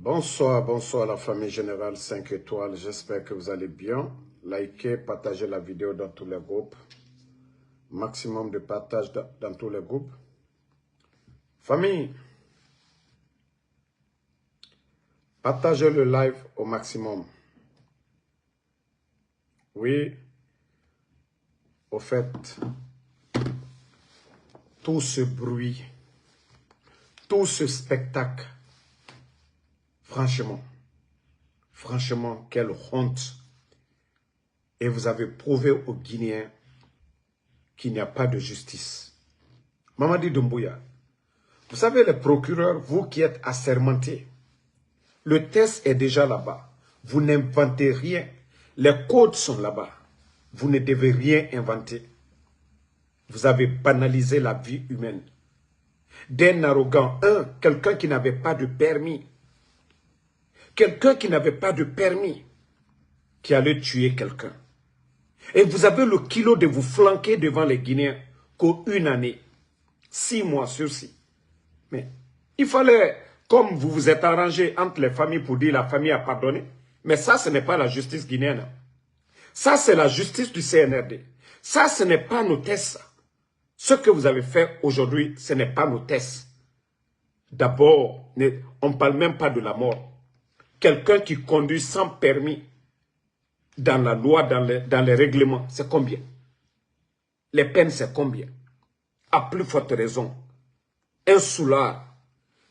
Bonsoir, bonsoir la famille générale 5 étoiles. J'espère que vous allez bien. Likez, partagez la vidéo dans tous les groupes. Maximum de partage dans tous les groupes. Famille, partagez le live au maximum. Oui, au fait, tout ce bruit, tout ce spectacle, franchement, quelle honte. Et vous avez prouvé aux Guinéens qu'il n'y a pas de justice. Mamadi Doumbouya, vous savez les procureurs, vous qui êtes assermentés, le test est déjà là-bas. Vous n'inventez rien. Les codes sont là-bas. Vous ne devez rien inventer. Vous avez banalisé la vie humaine. D'un arrogant, quelqu'un qui n'avait pas de permis. Quelqu'un qui n'avait pas de permis, qui allait tuer quelqu'un. Et vous avez le kilo de vous flanquer devant les Guinéens qu'une année, 6 mois sur-ci. Mais il fallait, comme vous vous êtes arrangé entre les familles pour dire la famille a pardonné, mais ça, ce n'est pas la justice guinéenne. Ça, c'est la justice du CNRD. Ça, ce n'est pas nos tests. Ce que vous avez fait aujourd'hui, ce n'est pas nos tests. D'abord, on ne parle même pas de la mort. Quelqu'un qui conduit sans permis, dans la loi, dans les règlements, c'est combien? Les peines, c'est combien? À plus forte raison. Un soulard,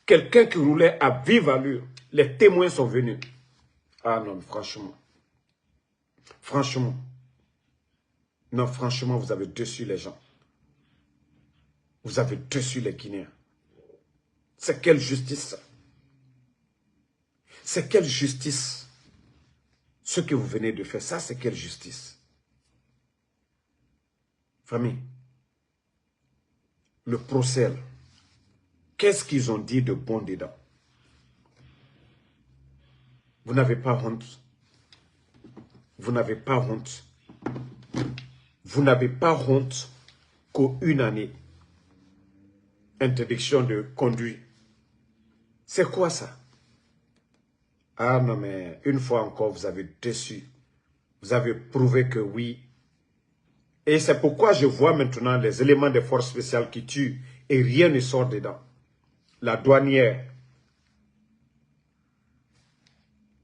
quelqu'un qui roulait à vive allure, les témoins sont venus. Ah non, franchement. Franchement. Non, franchement, vous avez déçu les gens. Vous avez déçu les Guinéens. C'est quelle justice ça? C'est quelle justice? Ce que vous venez de faire, ça c'est quelle justice? Famille, le procès, qu'est-ce qu'ils ont dit de bon dedans? Vous n'avez pas honte. Vous n'avez pas honte. Vous n'avez pas honte qu'une année, interdiction de conduire. C'est quoi ça? Ah non, mais une fois encore, vous avez déçu. Vous avez prouvé que oui. Et c'est pourquoi je vois maintenant les éléments des forces spéciales qui tuent et rien ne sort dedans. La douanière.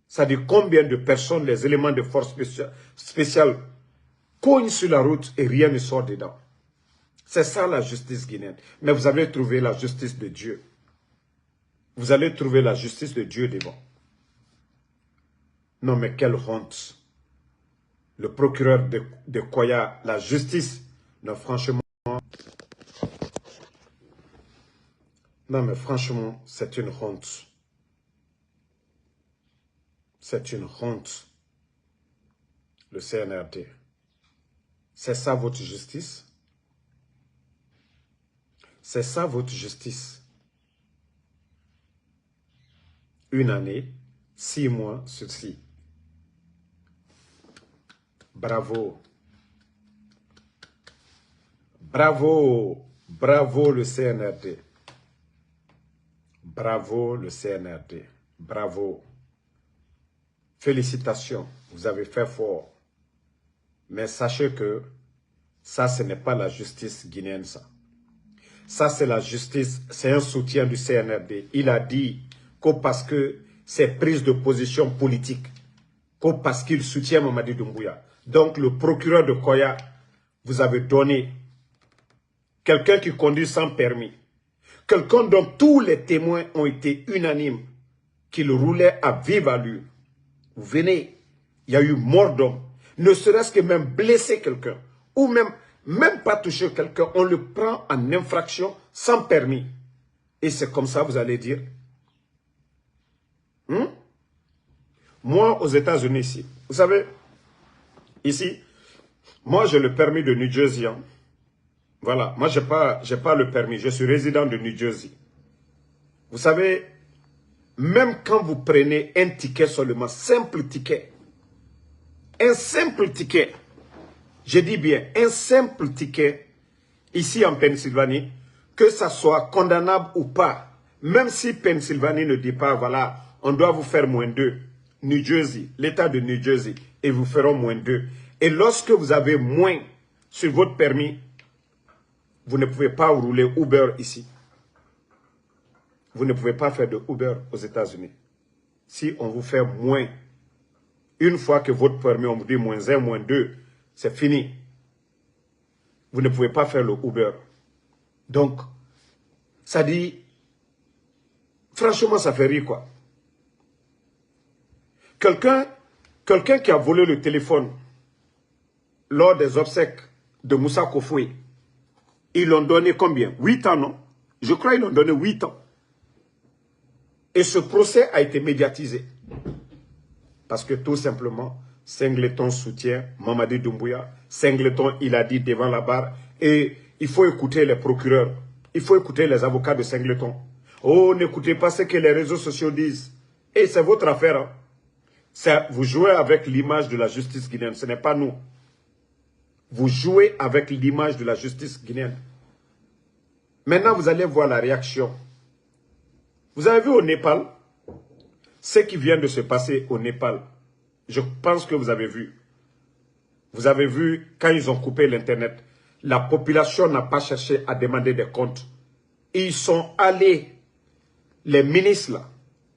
Ça dit combien de personnes les éléments de forces spéciales cognent sur la route et rien ne sort dedans. C'est ça la justice guinéenne. Mais vous allez trouver la justice de Dieu. Vous allez trouver la justice de Dieu devant. Non mais quelle honte. Le procureur de Koya, la justice, non franchement. Non mais franchement, c'est une honte. C'est une honte. Le CNRD. C'est ça votre justice? C'est ça votre justice? Une année, 6 mois sur 6. Bravo. Bravo. Bravo le CNRD. Bravo le CNRD. Bravo. Félicitations. Vous avez fait fort. Mais sachez que ça, ce n'est pas la justice guinéenne, ça. Ça, c'est la justice, c'est un soutien du CNRD. Il a dit que parce que c'est prise de position politique, que parce qu'il soutient Mamadi Doumbouya. Donc, le procureur de Koya, vous avez donné quelqu'un qui conduit sans permis. Quelqu'un dont tous les témoins ont été unanimes qu'il roulait à vive allure. Vous venez, il y a eu mort d'homme. Ne serait-ce que même blesser quelqu'un. Ou même pas toucher quelqu'un. On le prend en infraction sans permis. Et c'est comme ça vous allez dire. Moi, aux États-Unis ici, vous savez, ici, moi j'ai le permis de New Jersey. Hein. Voilà, moi j'ai pas le permis, je suis résident de New Jersey. Vous savez, même quand vous prenez un ticket seulement, simple ticket, un simple ticket, je dis bien, un simple ticket, ici en Pennsylvanie, que ça soit condamnable ou pas, même si Pennsylvanie ne dit pas, voilà, on doit vous faire -2. New Jersey, l'État de New Jersey, et vous feront -2. Et lorsque vous avez moins sur votre permis, vous ne pouvez pas rouler Uber ici. Vous ne pouvez pas faire de Uber aux États-Unis. Si on vous fait moins, une fois que votre permis, on vous dit -1, -2, c'est fini. Vous ne pouvez pas faire le Uber. Donc, ça dit, franchement, ça fait rire, quoi. Quelqu'un qui a volé le téléphone lors des obsèques de Moussa Kofoué, ils l'ont donné combien? 8 ans, non? Je crois qu'ils l'ont donné 8 ans. Et ce procès a été médiatisé. Parce que tout simplement, Singleton soutient Mamadi Doumbouya. Singleton, il a dit devant la barre. Et il faut écouter les procureurs. Il faut écouter les avocats de Singleton. Oh, n'écoutez pas ce que les réseaux sociaux disent. Et c'est votre affaire. Hein. Vous jouez avec l'image de la justice guinéenne. Ce n'est pas nous. Vous jouez avec l'image de la justice guinéenne. Maintenant, vous allez voir la réaction. Vous avez vu au Népal, ce qui vient de se passer au Népal. Je pense que vous avez vu. Vous avez vu quand ils ont coupé l'Internet. La population n'a pas cherché à demander des comptes. Ils sont allés, les ministres là,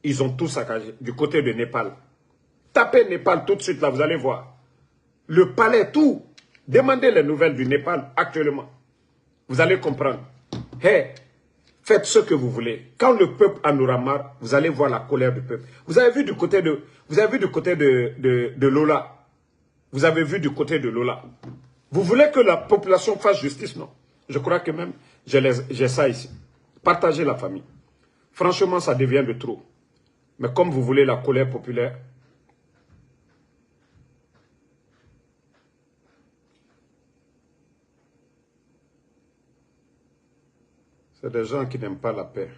ils ont tous saccagé du côté de Népal. Tapez Népal tout de suite là, vous allez voir. Le palais, tout. Demandez les nouvelles du Népal actuellement. Vous allez comprendre. Hey, faites ce que vous voulez. Quand le peuple en aura marre, vous allez voir la colère du peuple. Vous avez vu du côté de Lola. Vous avez vu du côté de Lola. Vous voulez que la population fasse justice, non? Je crois que même, j'ai ça ici. Partagez la famille. Franchement, ça devient de trop. Mais comme vous voulez la colère populaire, c'est des gens qui n'aiment pas la paix.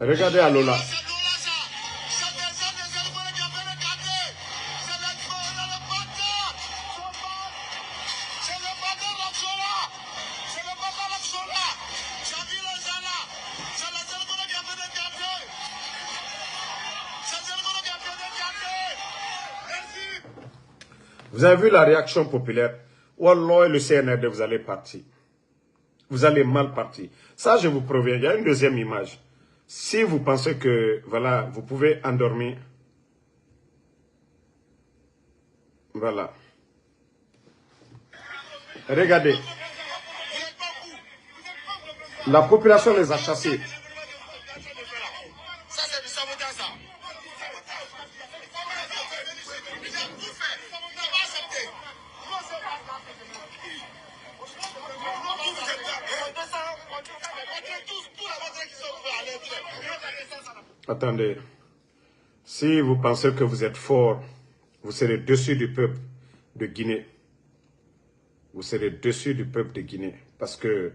Regardez à Lola. Vous avez vu la réaction populaire? Wallah, le CNRD, vous allez partir. Vous allez mal partir. Ça, je vous préviens. Il y a une deuxième image. Si vous pensez que, voilà, vous pouvez endormir. Voilà. Regardez. La population les a chassés. Attendez, si vous pensez que vous êtes fort, vous serez dessus du peuple de Guinée. Vous serez dessus du peuple de Guinée. Parce que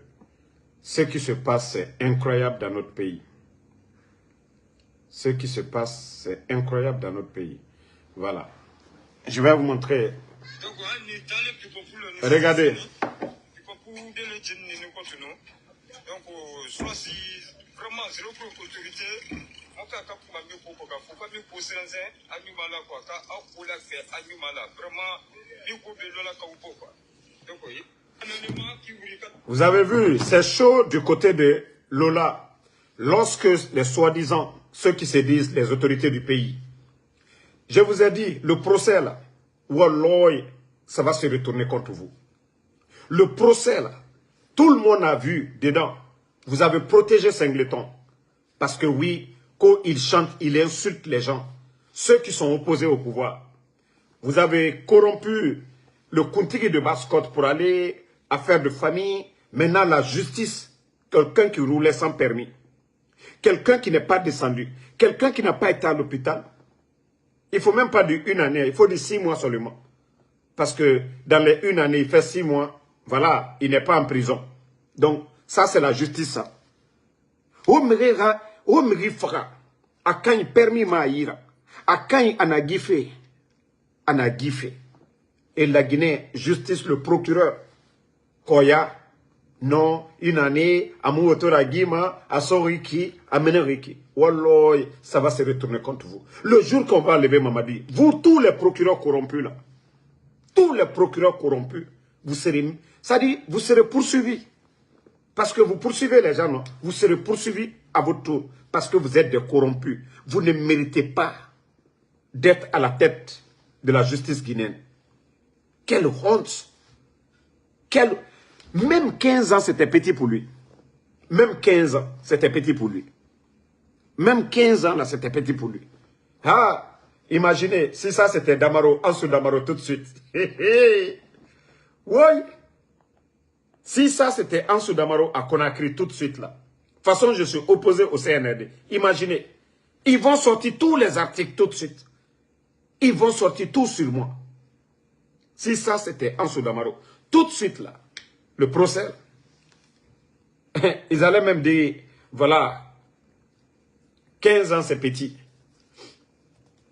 ce qui se passe, c'est incroyable dans notre pays. Ce qui se passe, c'est incroyable dans notre pays. Vraiment. Je vais vous montrer. Regardez. Vous avez vu, c'est chaud du côté de Lola. Lorsque les soi-disant, ceux qui se disent les autorités du pays, je vous ai dit, le procès là, wallah, ça va se retourner contre vous. Le procès là, tout le monde a vu dedans. Vous avez protégé Singleton. Parce que oui, quand il chante, il insulte les gens. Ceux qui sont opposés au pouvoir. Vous avez corrompu le Kuntigi de Basse-Côte pour aller à faire de famille. Maintenant, la justice, quelqu'un qui roulait sans permis. Quelqu'un qui n'est pas descendu. Quelqu'un qui n'a pas été à l'hôpital. Il ne faut même pas dire 1 année, il faut dire 6 mois seulement. Parce que dans les 1 année, il fait 6 mois. Voilà, il n'est pas en prison. Donc, ça c'est la justice, ça. O miri fara, a kan permis ma ira, a kan anagifé, et la Guinée, justice, le procureur, Koya, Non, une année, à Mouotoragima, à Soriki, à Meneriki. Wallah, ça va se retourner contre vous. Le jour qu'on va enlever Mamadi, vous, tous les procureurs corrompus là, tous les procureurs corrompus, vous serez, ça dit, vous serez poursuivis. Parce que vous poursuivez les gens, non? Vous serez poursuivis à votre tour. Parce que vous êtes des corrompus. Vous ne méritez pas d'être à la tête de la justice guinéenne. Quelle honte! Quelle... Même 15 ans, c'était petit pour lui. Même 15 ans, c'était petit pour lui. Même 15 ans, là, c'était petit pour lui. Ah, imaginez, si ça, c'était Damaro, Ansou Damaro tout de suite. Oui. Si ça, c'était Ansou Damaro à Conakry tout de suite, là. De toute façon, je suis opposé au CNRD. Imaginez, ils vont sortir tous les articles tout de suite. Ils vont sortir tout sur moi. Si ça, c'était Ansou Damaro. Tout de suite, là. Le procès, ils allaient même dire, voilà, 15 ans c'est petit.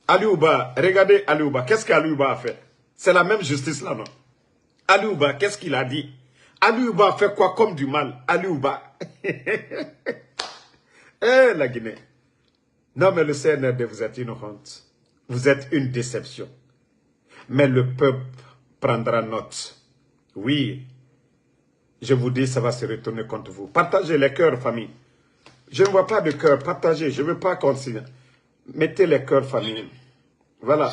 Aliouba, regardez Aliouba, qu'est-ce qu'Aliouba a fait? C'est la même justice là, non? Aliouba, qu'est-ce qu'il a dit? Aliouba a fait quoi comme du mal? Aliouba. La Guinée. Non mais le CNRD, vous êtes une honte. Vous êtes une déception. Mais le peuple prendra note. Oui. Je vous dis, ça va se retourner contre vous. Partagez les cœurs, famille. Je ne vois pas de cœur. Partagez. Je ne veux pas qu'on signe. Mettez les cœurs, famille. Voilà.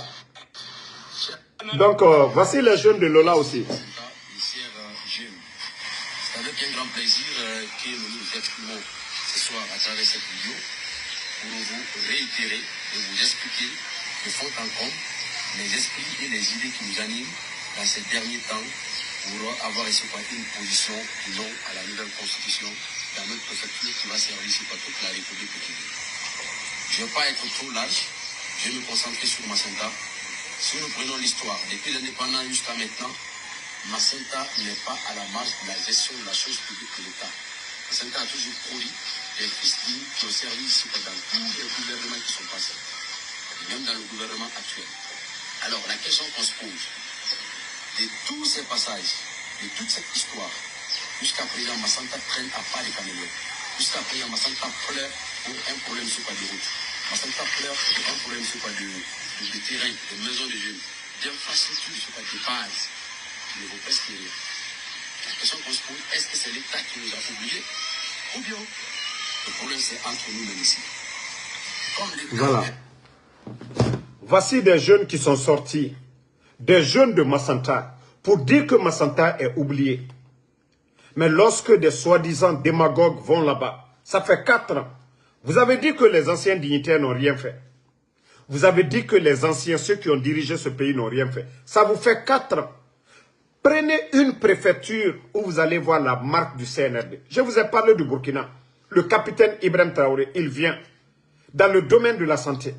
Donc, voici les jeunes de Lola aussi. C'est avec un grand plaisir que nous nous exprimons ce soir à travers cette vidéo pour vous réitérer et vous expliquer de fond en comble les esprits et les idées qui nous animent dans ces derniers temps pour avoir une position non à la nouvelle constitution dans notre préfecture qui va servir par toute la République de Guinée. Je ne vais pas être trop large, je vais me concentrer sur Macenta. Si nous prenons l'histoire, depuis l'indépendance jusqu'à maintenant, Macenta n'est pas à la marge de la gestion de la chose publique de l'État. Macenta a toujours produit des fils dignes qui ont servi ici dans tous les gouvernements qui sont passés, et même dans le gouvernement actuel. Alors la question qu'on se pose, de tous ces passages, de toute cette histoire, jusqu'à présent, Macenta traîne à pas les camélions. Jusqu'à présent, Macenta pleure pour un problème sur pas de route. Macenta pleure pour un problème sur pas de terrain, de maisons de jeunes, d'infrastructures sur pas de base. Il ne vaut presque rien. La question qu'on se pose, est-ce que c'est l'État qui nous a oubliés ou bien le problème c'est entre nous-mêmes ici? Voilà. Voici des jeunes qui sont sortis. Des jeunes de Macenta, pour dire que Macenta est oublié. Mais lorsque des soi-disant démagogues vont là-bas, ça fait 4 ans. Vous avez dit que les anciens dignitaires n'ont rien fait. Vous avez dit que les anciens, ceux qui ont dirigé ce pays, n'ont rien fait. Ça vous fait 4 ans. Prenez une préfecture où vous allez voir la marque du CNRD. Je vous ai parlé du Burkina. Le capitaine Ibrahim Traoré, il vient dans le domaine de la santé.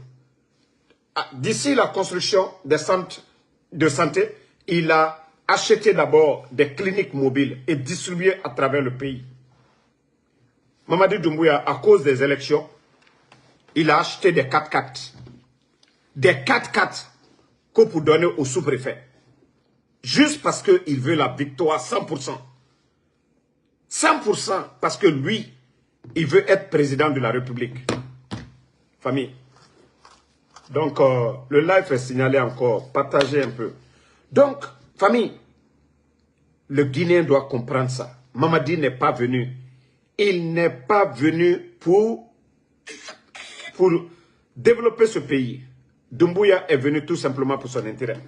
D'ici la construction des centres de santé, il a acheté d'abord des cliniques mobiles et distribué à travers le pays. Mamadi Doumbouya, à cause des élections, il a acheté des 4x4. Des 4x4 pour donner au sous-préfet. Juste parce qu'il veut la victoire 100%. 100% parce que lui, il veut être président de la République. Famille. Donc, le live est signalé encore. Partagez un peu. Donc, famille, le Guinéen doit comprendre ça. Mamadi n'est pas venu. Il n'est pas venu pour développer ce pays. Doumbouya est venu tout simplement pour son intérêt.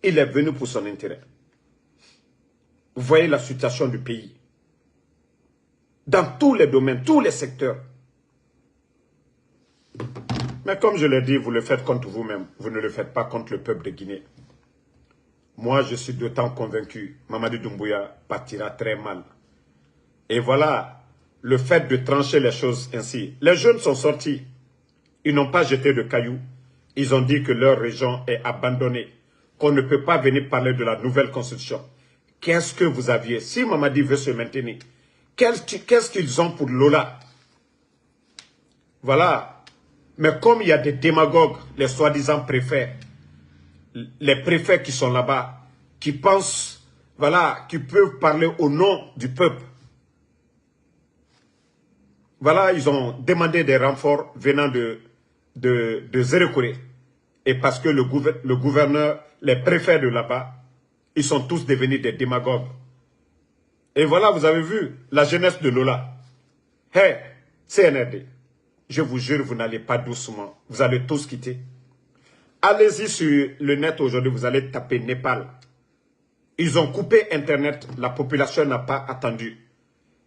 Il est venu pour son intérêt. Vous voyez la situation du pays. Dans tous les domaines, tous les secteurs. Mais comme je l'ai dit, vous le faites contre vous-même. Vous ne le faites pas contre le peuple de Guinée. Moi, je suis d'autant convaincu. Mamadi Doumbouya partira très mal. Et voilà, le fait de trancher les choses ainsi. Les jeunes sont sortis. Ils n'ont pas jeté de cailloux. Ils ont dit que leur région est abandonnée. Qu'on ne peut pas venir parler de la nouvelle constitution. Qu'est-ce que vous aviez? Si Mamadi veut se maintenir, qu'est-ce qu'ils ont pour Lola? Voilà. Mais comme il y a des démagogues, les soi-disant préfets, les préfets qui sont là-bas, qui pensent voilà, qui peuvent parler au nom du peuple. Voilà, ils ont demandé des renforts venant de Zéro-Corée. Et parce que le gouverneur, les préfets de là-bas, ils sont tous devenus des démagogues. Et voilà, vous avez vu la jeunesse de Lola. Hey, CNRD, je vous jure, vous n'allez pas doucement. Vous allez tous quitter. Allez-y sur le net aujourd'hui, vous allez taper Népal. Ils ont coupé Internet, la population n'a pas attendu.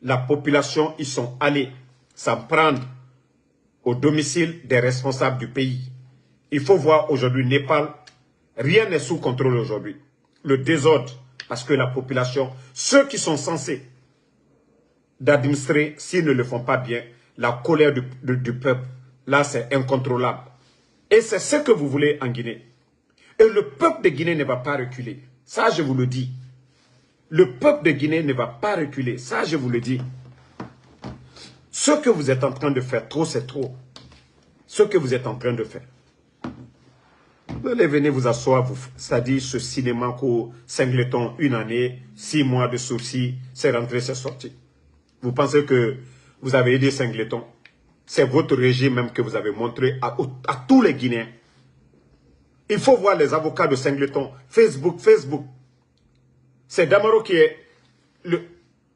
La population, ils sont allés s'en prendre au domicile des responsables du pays. Il faut voir aujourd'hui Népal, rien n'est sous contrôle aujourd'hui. Le désordre, parce que la population, ceux qui sont censés d'administrer, s'ils ne le font pas bien, la colère du peuple, là c'est incontrôlable. Et c'est ce que vous voulez en Guinée. Et le peuple de Guinée ne va pas reculer. Ça, je vous le dis. Le peuple de Guinée ne va pas reculer. Ça, je vous le dis. Ce que vous êtes en train de faire, trop, c'est trop. Ce que vous êtes en train de faire. Vous allez venir vous asseoir, c'est-à-dire ce cinéma qu'au Singleton, 1 année, 6 mois de sursis, c'est rentré, c'est sorti. Vous pensez que vous avez aidé Singleton? C'est votre régime même que vous avez montré à tous les Guinéens. Il faut voir les avocats de Singleton. Facebook. C'est Damaro qui est...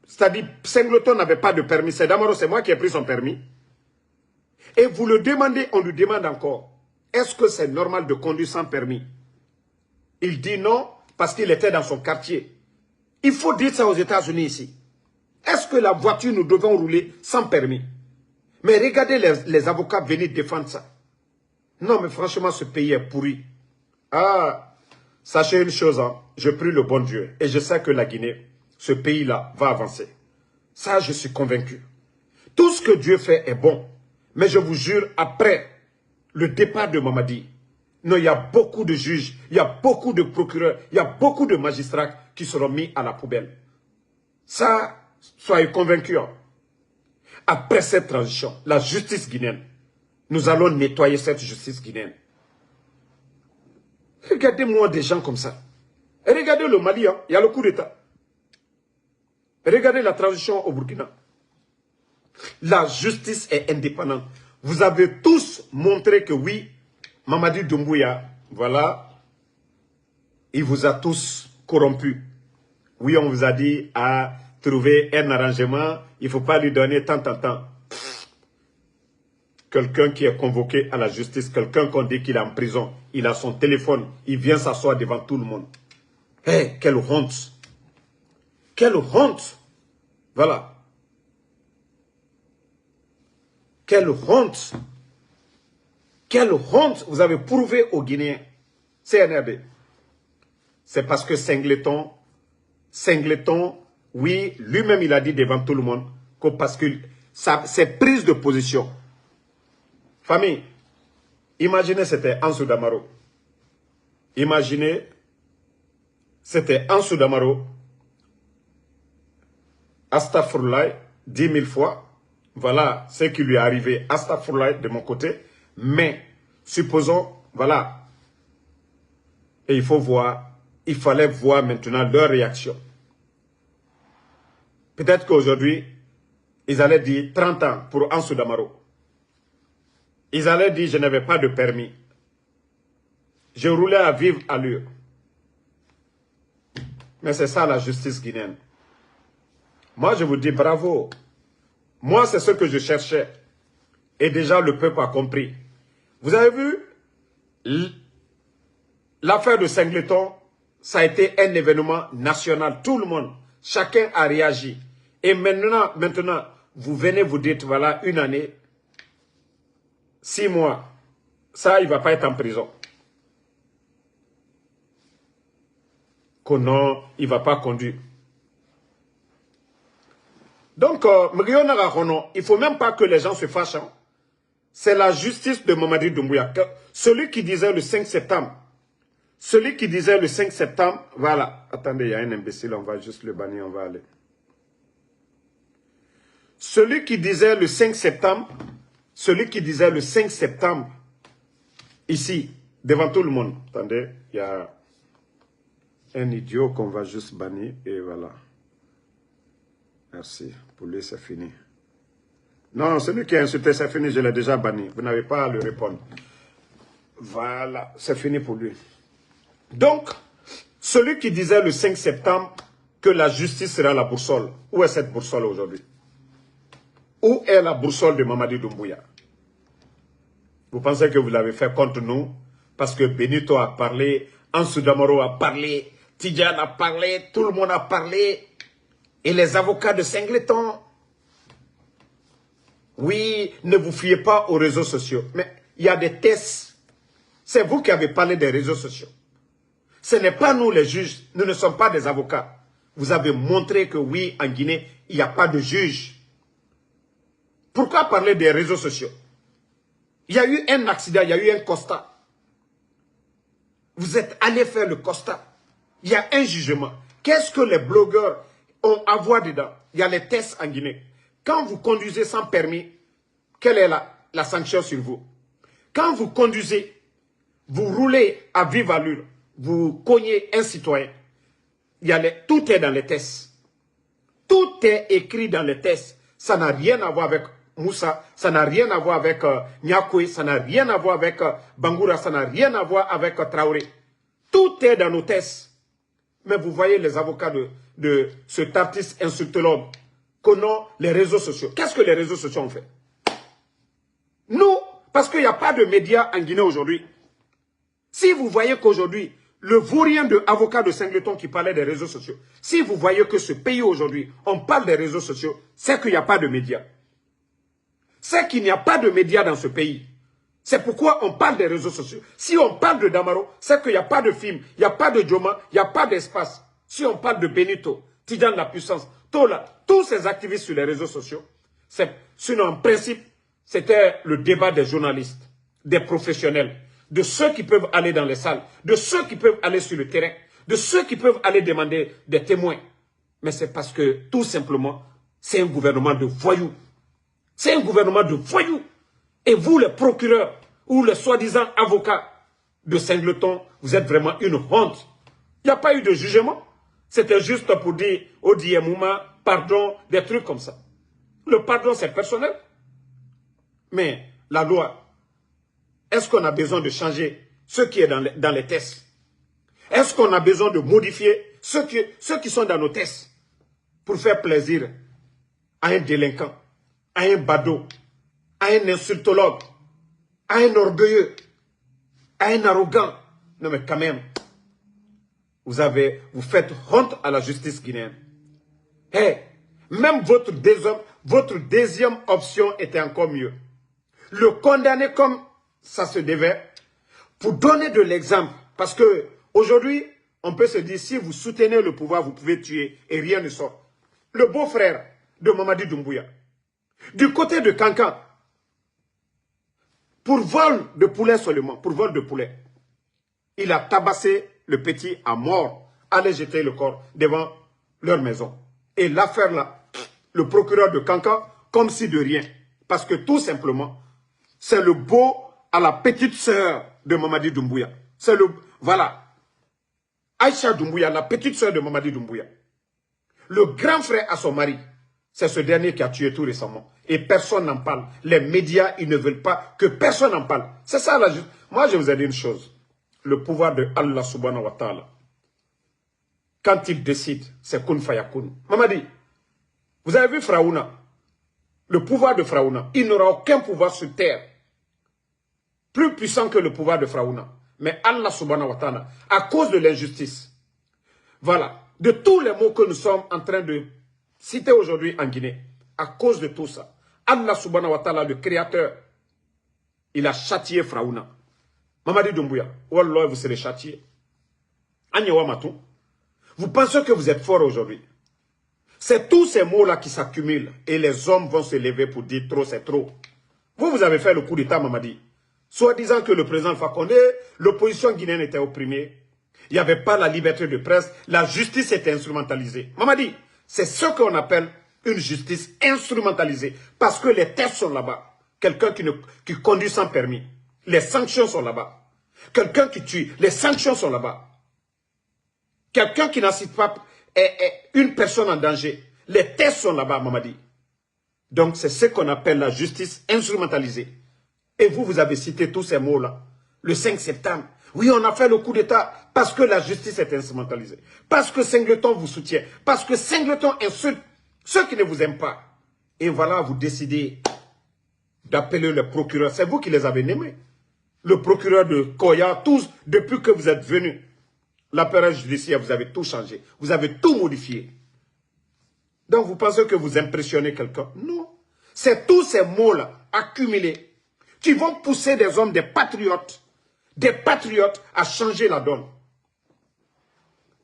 C'est-à-dire, Singleton n'avait pas de permis. C'est Damaro, c'est moi qui ai pris son permis. Et vous le demandez, on lui demande encore. Est-ce que c'est normal de conduire sans permis? Il dit non, parce qu'il était dans son quartier. Il faut dire ça aux États-Unis ici. Est-ce que la voiture, nous devons rouler sans permis? Mais regardez les avocats venir défendre ça. Non, mais franchement, ce pays est pourri. Ah, sachez une chose, hein, je prie le bon Dieu. Et je sais que la Guinée, ce pays-là, va avancer. Ça, je suis convaincu. Tout ce que Dieu fait est bon. Mais je vous jure, après le départ de Mamadi, non, il y a beaucoup de juges, il y a beaucoup de procureurs, il y a beaucoup de magistrats qui seront mis à la poubelle. Ça, soyez convaincus. Hein. Après cette transition, la justice guinéenne, nous allons nettoyer cette justice guinéenne. Regardez-moi des gens comme ça. Et regardez le Mali, hein, il y a le coup d'État. Regardez la transition au Burkina. La justice est indépendante. Vous avez tous montré que oui, Mamadi Doumbouya, voilà, il vous a tous corrompus. Oui, on vous a dit à trouver un arrangement, il ne faut pas lui donner tant. Quelqu'un qui est convoqué à la justice, quelqu'un qu'on dit qu'il est en prison, il a son téléphone, il vient s'asseoir devant tout le monde. Hé, quelle honte! Quelle honte! Voilà. Quelle honte! Quelle honte vous avez prouvé aux Guinéens. CNRD. C'est parce que Singleton, oui, lui-même il a dit devant tout le monde que parce que c'est prise de position. Famille, imaginez c'était Ansou Damaro. Imaginez, c'était Ansou Damaro. Astaghfirullah, 10 000 fois. Voilà ce qui lui est arrivé. Astaghfirullah de mon côté. Mais, supposons, voilà. Et il faut voir, il fallait voir maintenant leur réaction. Peut-être qu'aujourd'hui, ils allaient dire 30 ans pour Ansou Damaro. Ils allaient dire, je n'avais pas de permis. Je roulais à vivre à l'heure. Mais c'est ça la justice guinéenne. Moi, je vous dis bravo. Moi, c'est ce que je cherchais. Et déjà, le peuple a compris. Vous avez vu, l'affaire de Singleton, ça a été un événement national. Tout le monde, chacun a réagi. Et maintenant, vous venez vous dites, voilà, 1 année, 6 mois, ça, il ne va pas être en prison. Que non, il ne va pas conduire. Donc, il ne faut même pas que les gens se fâchent. Hein. C'est la justice de Mamadi Doumbouya. Celui qui disait le 5 septembre, voilà. Attendez, il y a un imbécile, on va juste le bannir, on va aller. Celui qui disait le 5 septembre, ici, devant tout le monde. Attendez, il y a... Un idiot qu'on va juste bannir et voilà. Merci. Pour lui, c'est fini. Non, celui qui a insulté, c'est fini, je l'ai déjà banni. Vous n'avez pas à le répondre. Voilà, c'est fini pour lui. Donc, celui qui disait le 5 septembre que la justice sera la boussole, où est cette boussole aujourd'hui? Où est la boussole de Mamadi Doumbouya? Vous pensez que vous l'avez fait contre nous? Parce que Benito a parlé, Ansou Damaro a parlé, Tidjane a parlé, tout le monde a parlé. Et les avocats de Singleton, oui, ne vous fiez pas aux réseaux sociaux. Mais il y a des tests. C'est vous qui avez parlé des réseaux sociaux. Ce n'est pas nous les juges, nous ne sommes pas des avocats. Vous avez montré que oui, en Guinée, il n'y a pas de juge. Pourquoi parler des réseaux sociaux? Il y a eu un accident, il y a eu un constat. Vous êtes allé faire le constat. Il y a un jugement. Qu'est-ce que les blogueurs ont à voir dedans? Il y a les tests en Guinée. Quand vous conduisez sans permis, quelle est la sanction sur vous? Quand vous conduisez, vous roulez à vive allure, vous cognez un citoyen, tout est dans les tests. Tout est écrit dans les tests. Ça n'a rien à voir avec Moussa, ça n'a rien à voir avec Nyakoué, ça n'a rien à voir avec Bangoura, ça n'a rien à voir avec Traoré. Tout est dans nos tests. Mais vous voyez les avocats de cet artiste insultologue connaissent les réseaux sociaux. Qu'est-ce que les réseaux sociaux ont fait? Nous, parce qu'il n'y a pas de médias en Guinée aujourd'hui. Si vous voyez qu'aujourd'hui, le vaurien de avocat de Singleton qui parlait des réseaux sociaux, si vous voyez que ce pays aujourd'hui, on parle des réseaux sociaux, c'est qu'il n'y a pas de médias. C'est qu'il n'y a pas de médias dans ce pays. C'est pourquoi on parle des réseaux sociaux. Si on parle de Damaro, c'est qu'il n'y a pas de film, il n'y a pas de Djoma, il n'y a pas d'espace. Si on parle de Benito, Tidjane la puissance, Tola, tous ces activistes sur les réseaux sociaux, sinon en principe, c'était le débat des journalistes, des professionnels, de ceux qui peuvent aller dans les salles, de ceux qui peuvent aller sur le terrain, de ceux qui peuvent aller demander des témoins. Mais c'est parce que, tout simplement, c'est un gouvernement de voyous. C'est un gouvernement de voyous. Et vous, les procureurs, ou les soi-disant avocats de Singleton, vous êtes vraiment une honte. Il n'y a pas eu de jugement. C'était juste pour dire, Odi Mouma, pardon, des trucs comme ça. Le pardon, c'est personnel. Mais la loi, est-ce qu'on a besoin de changer ce qui est dans les tests? Est-ce qu'on a besoin de modifier ceux qui sont dans nos tests pour faire plaisir à un délinquant, à un badaud, à un insultologue, à un orgueilleux, à un arrogant? Non mais quand même, vous faites honte à la justice guinéenne. Hey, même votre deuxième option était encore mieux. Le condamner comme ça se devait, pour donner de l'exemple. Parce que aujourd'hui, on peut se dire, si vous soutenez le pouvoir, vous pouvez tuer et rien ne sort. Le beau-frère de Mamadi Doumbouya, du côté de Kankan, pour vol de poulet seulement, pour vol de poulet, il a tabassé le petit à mort, allait jeter le corps devant leur maison. Et l'affaire là, le procureur de Kankan, comme si de rien. Parce que tout simplement, c'est le beau à la petite sœur de Mamadi Doumbouya. C'est le... Voilà. Aïcha Doumbouya, la petite sœur de Mamadi Doumbouya. Le grand frère à son mari. C'est ce dernier qui a tué tout récemment. Et personne n'en parle. Les médias, ils ne veulent pas que personne n'en parle. C'est ça la justice. Moi, je vous ai dit une chose. Le pouvoir de Allah subhanahu wa ta'ala, quand il décide, c'est kun fayakun. Mamadi, vous avez vu Fraouna? Le pouvoir de Fraouna, il n'aura aucun pouvoir sur terre plus puissant que le pouvoir de Fraouna. Mais Allah subhanahu wa ta'ala, à cause de l'injustice, voilà, de tous les mots que nous sommes en train de citer aujourd'hui en Guinée, à cause de tout ça, Allah subhanahu wa ta'ala, le créateur, il a châtié Fraouna. Mamadi Doumbouya, Wallah, vous serez châtié. Agnewa Matou, vous pensez que vous êtes fort aujourd'hui. C'est tous ces mots-là qui s'accumulent et les hommes vont se lever pour dire trop, c'est trop. Vous avez fait le coup d'État, Mamadi. Soit disant que le président Fakonde, l'opposition guinéenne était opprimée. Il n'y avait pas la liberté de presse. La justice était instrumentalisée. Mamadi, c'est ce qu'on appelle une justice instrumentalisée. Parce que les tests sont là-bas. Quelqu'un qui conduit sans permis. Les sanctions sont là-bas. Quelqu'un qui tue. Les sanctions sont là-bas. Quelqu'un qui n'assiste pas une personne en danger. Les tests sont là-bas, Mamadi. Donc, c'est ce qu'on appelle la justice instrumentalisée. Et vous, vous avez cité tous ces mots-là. Le 5 septembre. Oui, on a fait le coup d'État parce que la justice est instrumentalisée. Parce que Singleton vous soutient. Parce que Singleton insulte ceux qui ne vous aiment pas. Et voilà, vous décidez d'appeler le procureur. C'est vous qui les avez nommés. Le procureur de Koya, tous, depuis que vous êtes venus. L'appareil judiciaire, vous avez tout changé. Vous avez tout modifié. Donc, vous pensez que vous impressionnez quelqu'un? Non. C'est tous ces mots-là, accumulés, qui vont pousser des hommes, des patriotes à changer la donne.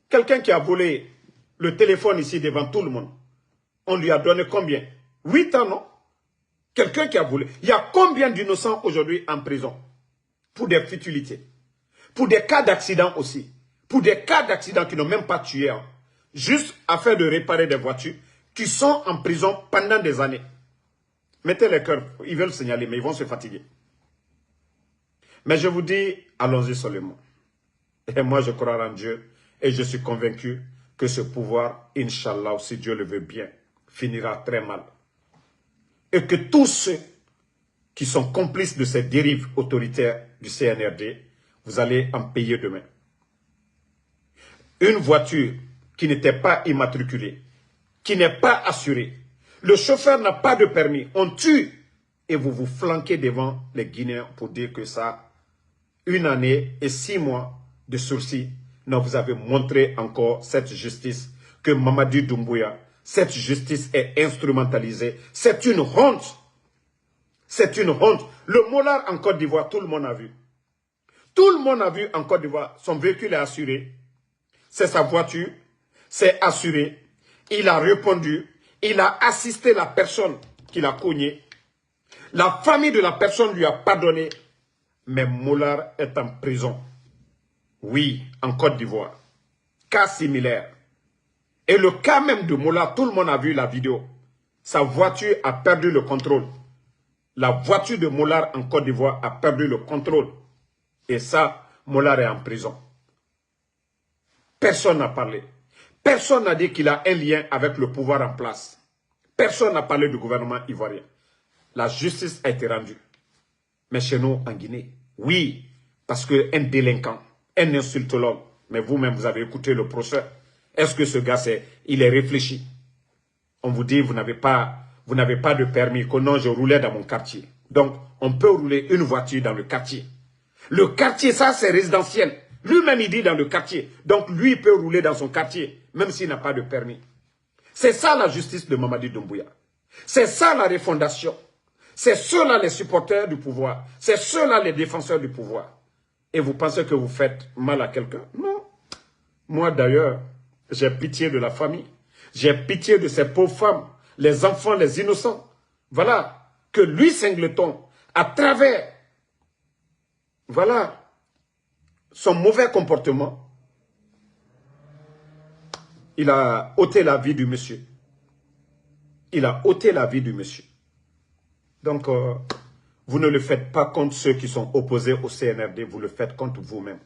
Quelqu'un qui a volé le téléphone ici devant tout le monde, on lui a donné combien? 8 ans, non? Quelqu'un qui a volé. Il y a combien d'innocents aujourd'hui en prison? Pour des futilités. Pour des cas d'accident aussi. Pour des cas d'accident qui n'ont même pas tué. Hein. Juste afin de réparer des voitures qui sont en prison pendant des années. Mettez les cœurs. Ils veulent signaler, mais ils vont se fatiguer. Mais je vous dis, allons-y seulement. Et moi, je crois en Dieu. Et je suis convaincu que ce pouvoir, Inch'Allah, si Dieu le veut bien, finira très mal. Et que tous ceux qui sont complices de ces dérives autoritaires du CNRD, vous allez en payer demain. Une voiture qui n'était pas immatriculée, qui n'est pas assurée, le chauffeur n'a pas de permis, on tue et vous vous flanquez devant les Guinéens pour dire que ça, 1 année et 6 mois de sursis, non, vous avez montré encore cette justice que Mamadi Doumbouya, cette justice est instrumentalisée. C'est une honte. C'est une honte. Le Molard en Côte d'Ivoire, tout le monde a vu. Tout le monde a vu en Côte d'Ivoire, son véhicule est assuré. C'est sa voiture, c'est assuré. Il a répondu, il a assisté la personne qui l'a cogné. La famille de la personne lui a pardonné. Mais Molard est en prison. Oui, en Côte d'Ivoire. Cas similaire. Et le cas même de Molard, tout le monde a vu la vidéo. Sa voiture a perdu le contrôle. La voiture de Molard en Côte d'Ivoire a perdu le contrôle. Et ça, Molard est en prison. Personne n'a parlé. Personne n'a dit qu'il a un lien avec le pouvoir en place. Personne n'a parlé du gouvernement ivoirien. La justice a été rendue. Mais chez nous, en Guinée, oui, parce qu'un délinquant, un insultologue, mais vous-même, vous avez écouté le procès. Est-ce que ce gars, il est réfléchi? On vous dit, vous n'avez pas de permis, que non, je roulais dans mon quartier. Donc, on peut rouler une voiture dans le quartier. Le quartier, ça, c'est résidentiel. Lui-même, il dit dans le quartier. Donc, lui, il peut rouler dans son quartier, même s'il n'a pas de permis. C'est ça la justice de Mamadi Doumbouya. C'est ça la refondation. C'est ceux-là les supporters du pouvoir. C'est ceux-là les défenseurs du pouvoir. Et vous pensez que vous faites mal à quelqu'un? Non. Moi, d'ailleurs, j'ai pitié de la famille. J'ai pitié de ces pauvres femmes, les enfants, les innocents. Voilà, que lui, Singleton, à travers, voilà, son mauvais comportement, il a ôté la vie du monsieur. Il a ôté la vie du monsieur. Donc, vous ne le faites pas contre ceux qui sont opposés au CNRD, vous le faites contre vous-même.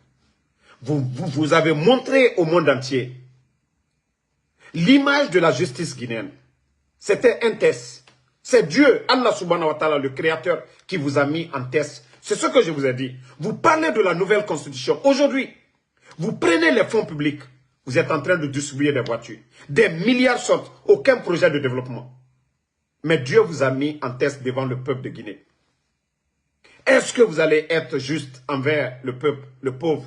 Vous avez montré au monde entier l'image de la justice guinéenne. C'était un test. C'est Dieu, Allah subhanahu wa ta'ala, le créateur, qui vous a mis en test. C'est ce que je vous ai dit. Vous parlez de la nouvelle constitution. Aujourd'hui, vous prenez les fonds publics. Vous êtes en train de distribuer des voitures. Des milliards sortent. Aucun projet de développement. Mais Dieu vous a mis en test devant le peuple de Guinée. Est-ce que vous allez être juste envers le peuple, le pauvre?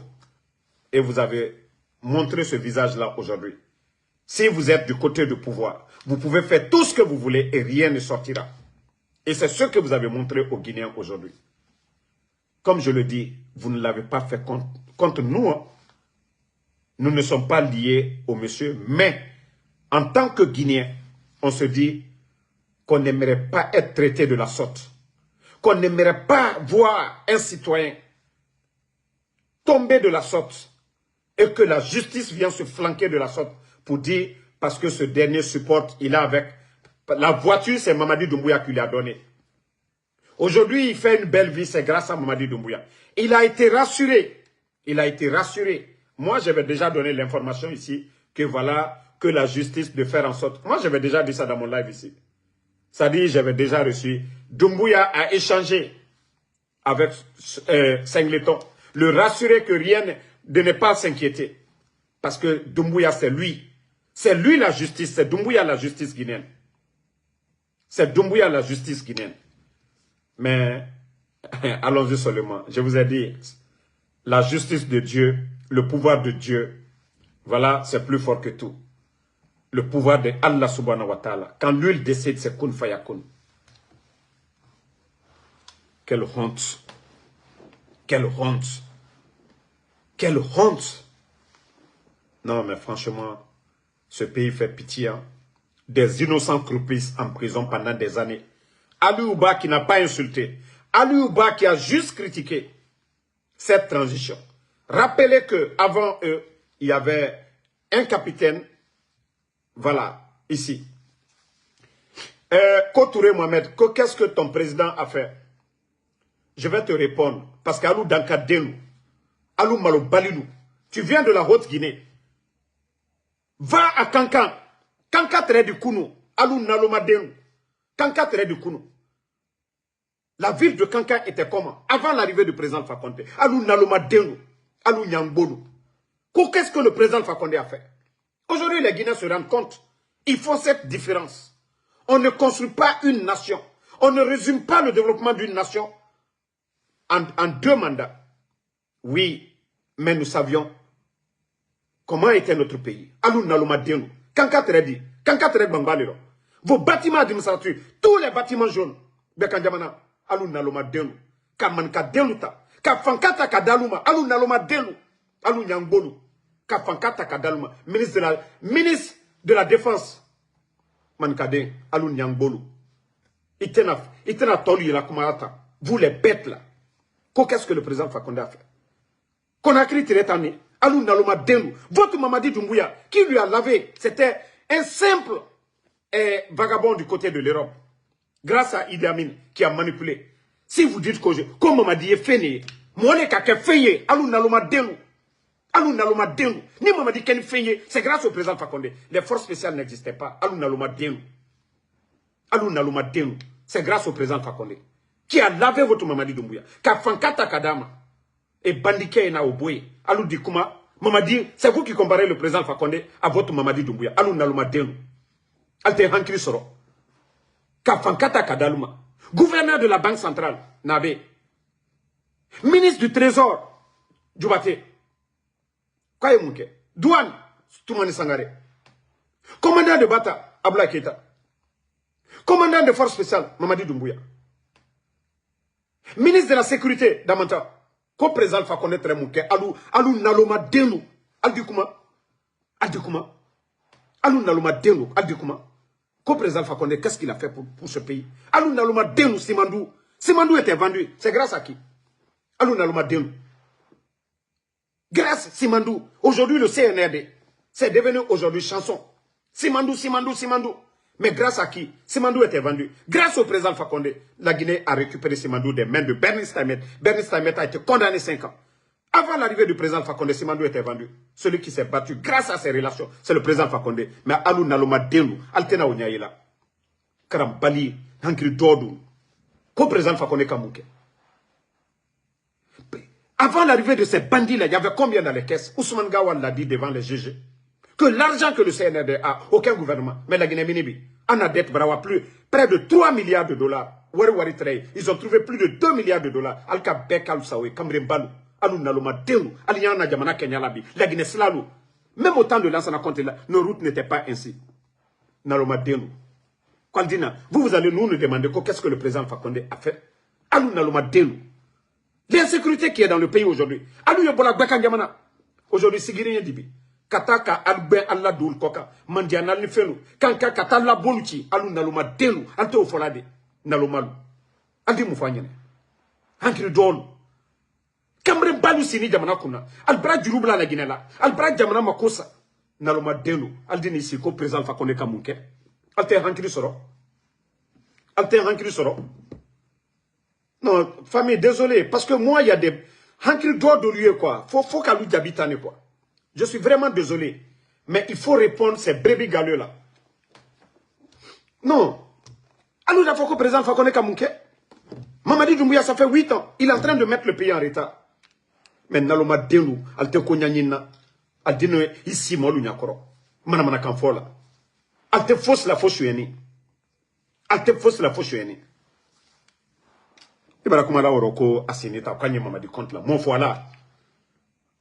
Et vous avez montré ce visage-là aujourd'hui. Si vous êtes du côté du pouvoir, vous pouvez faire tout ce que vous voulez et rien ne sortira. Et c'est ce que vous avez montré aux Guinéens aujourd'hui. Comme je le dis, vous ne l'avez pas fait contre nous. Hein. Nous ne sommes pas liés au monsieur, mais en tant que Guinéens, on se dit qu'on n'aimerait pas être traité de la sorte. Qu'on n'aimerait pas voir un citoyen tomber de la sorte et que la justice vient se flanquer de la sorte pour dire, parce que ce dernier supporte, il a avec... La voiture, c'est Mamadi Doumbouya qui lui a donné. Aujourd'hui, il fait une belle vie, c'est grâce à Mamadi Doumbouya. Il a été rassuré. Il a été rassuré Moi, j'avais déjà donné l'information ici que voilà, que la justice de faire en sorte. Moi, j'avais déjà dit ça dans mon live ici. Ça dit, j'avais déjà reçu. Doumbouya a échangé avec Singleton. Le rassurer que rien de ne pas s'inquiéter. Parce que Doumbouya, c'est lui. C'est lui la justice. C'est Doumbouya la justice guinéenne. C'est Doumbouya la justice guinéenne. Mais, allons-y seulement. Je vous ai dit, la justice de Dieu, le pouvoir de Dieu, voilà, c'est plus fort que tout. Le pouvoir de Allah subhanahu wa ta'ala. Quand lui, il décide, c'est kun fayakun. Quelle honte. Quelle honte. Quelle honte. Non, mais franchement, ce pays fait pitié. Hein. Des innocents croupissent en prison pendant des années. Ali Ouba qui n'a pas insulté. Ali Ouba qui a juste critiqué cette transition. Rappelez qu'avant eux, il y avait un capitaine, voilà, ici. Kotouré Mohamed, qu'est-ce que ton président a fait? Je vais te répondre. Parce qu'Alou Dankadenu, Alou Malo Balilou, tu viens de la Haute-Guinée. Va à Kankan. Kankan tere du Kounou. Alou Nalomadenu. Kankan tere du Kounou. La ville de Kankan était comment? Avant l'arrivée du président Fakonde. Alou Nalomadenu. Alou Nyangbonou. Qu'est-ce que le président Fakonde a fait? Aujourd'hui, les Guinéens se rendent compte. Ils font cette différence. On ne construit pas une nation. On ne résume pas le développement d'une nation en 2 mandats. Oui, mais nous savions comment était notre pays. Alou Naloma Denu. Kanka Tredi. Kanka Tredi Bangbalero. Vos bâtiments administratifs, tous les bâtiments jaunes, Bekanjamana, Alou Naloma Denu. Kamanka Denuta. Kafankata Kadaluma. Alou Naloma Denu. Alou Nyangbolu. Kafankata Kadaluma. Ministre de la Défense. Mankade. Alou Nyangbolu. Itena Tolu la Kumarata. Vous les bêtes là. Qu'est-ce que le président Fakonde a fait? Conakry Tiretani, Alou Naloma Denu, votre Mamadi Doumbouya, qui lui a lavé, c'était un simple vagabond du côté de l'Europe. Grâce à Idi Amin qui a manipulé. Si vous dites que comme Mamadi est fini, moi les kake feye, Alou Naloma Denu, Alou Naloma Denu, ni Mamadi Ken feye, c'est grâce au président Fakonde. Les forces spéciales n'existaient pas. Alou Naloma Denu. Alou Naloma Denu, c'est grâce au président Fakonde. Qui a lavé votre Mamadi Doumbouya. Ka Fankata Kadama. Et Bandike na Oboye. Alou Dikouma. Mamadi, c'est vous qui comparez le président Fakonde à votre Mamadi Doumbouya. Alou Naloma Denu. Alte Hankri Soro. Ka Fankata Kadaluma. Gouverneur de la Banque Centrale. Nabe. Ministre du Trésor. Djoubate. Kwaye Mouke. Douane. Toumani Sangare. Commandant de Bata. Abla Keita. Commandant de force spéciale. Mamadi Doumbouya. Ministre de la Sécurité, Damanta, co-président Fakonde Tremouke, Alou Naloma Denu, Aldikouma, Alou Naloma Denu, Aldikouma, co-président Fakonde, qu'est-ce qu'il a fait pour ce pays? Alou Naloma Denu, Simandou. Simandou était vendu, c'est grâce à qui? Alou Naloma Denu. Grâce Simandou. Aujourd'hui, le CNRD, c'est devenu aujourd'hui chanson. Simandou. Mais grâce à qui? Simandou était vendu. Grâce au président Fakonde, la Guinée a récupéré Simandou des mains de Bernice Taïmet. Bernice Taïmet a été condamné 5 ans. Avant l'arrivée du président Fakonde, Simandou était vendu. Celui qui s'est battu grâce à ses relations, c'est le président Fakonde. Mais Alou Naloma Denu, Altena Onyaïla, Karambali, Hankri Dodou, co-président Fakonde Kamouke. Avant l'arrivée de ces bandits-là, il y avait combien dans les caisses? Ousmane Gawal l'a dit devant les GG. Que l'argent que le CNRD a, aucun gouvernement, mais la Guinée-Minibi, en a dette brawa plus, près de 3 milliards de dollars. Ils ont trouvé plus de 2 milliards de dollars. Alka Bekal Sawe, Kamrin Balou, Alou Naloma Denu, Aliana Djamana Kenyalabi, la Guinée Slalou. Même au temps de l'ancien compte là, nos routes n'étaient pas ainsi. Naloma Denu. Kwaldina, vous allez nous demander qu'est-ce que le président Fakonde a fait. Alou Naloma Denu. L'insécurité qui est dans le pays aujourd'hui. Alou Yobola Bekan Djamana. Aujourd'hui, Sigirien Dibi. Kataka albe alla dul koka mandiana ni fenu kanka katalla boluchi alu naluma denu ante o folade nalumalu andi mu fanyene hankri don kamre balu sini jamana kuna albra jurubla la ginela albra jamana makosa naluma denu aldini si ko président Fakonde Kamunke alte hankri soro non famille désolé parce que moi il y a des hankri do de lui quoi faut qu'alou d'habitane quoi. Je suis vraiment désolé. Mais il faut répondre ces brebis galeux-là. Non. Alou Dafoko, président Fakone Kamouké. Mamadi Doumbouya, ça fait 8 ans. Il est en train de mettre le pays en retard. Mais Naloma Delou, Alte Konyanyina, Aldino ici, Molu Nyakoro. Manamana Kamfola. Alte fausse la fausse yueni. Alte fausse la fausse yueni. Ibarakumala Oroko, Asinita, Kanye Mamadi contre la. Mon foi là.